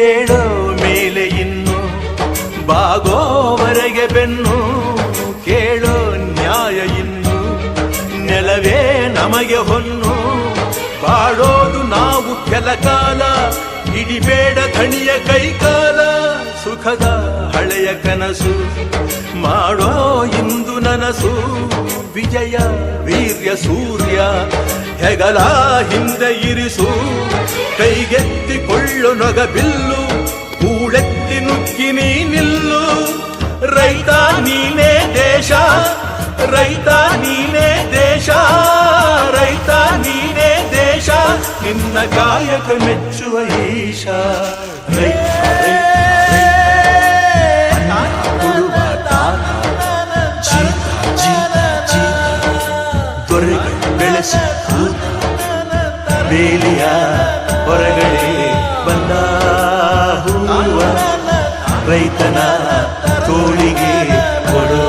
ಏಳೋ ಮೇಲೆ ಇನ್ನು ಬಾಗೋವರೆಗೆ ಬೆನ್ನು ಕೇಳೋ ನ್ಯಾಯ ಇನ್ನು ನೆಲವೇ ನಮಗೆ ಹೊನ್ನು ಬಾಳೋದು ನಾವು ಕೆಲಕಾಲ ಹಿಡಿಬೇಡ ಧಣಿಯ ಕೈಕಾಲ ಸುಖದ ಹಳೆಯ ಕನಸು ಮಾಡೋ ಇಂದು ನನಸು ವಿಜಯ ವೀರ್ಯ ಸೂರ್ಯ ಹೆಗಲ ಹಿಂದೆ ಇರಿಸು ಕೈಗೆತ್ತಿಕೊಳ್ಳು ನೊಗಬಿಲ್ಲು ಕೂಳೆತ್ತಿ ನುಗ್ಗಿ ನೀ ನಿಲ್ಲು ರೈತ ನೀನೇ ದೇಶ ರೈತ ನೀನೇ ದೇಶ ರೈತ ನೀನೇ ದೇಶ ನಿನ್ನ ಕಾಯಕ ಮೆಚ್ಚುವ ಈಶ ರೈತ ಬೆಳೆಸಿ ಬೇಲಿಯ ಹೊರಗಡೆ ಬಂದ ಹೂವ ರೈತನ ತೋಳಿಗೆ ಕೊಡೋ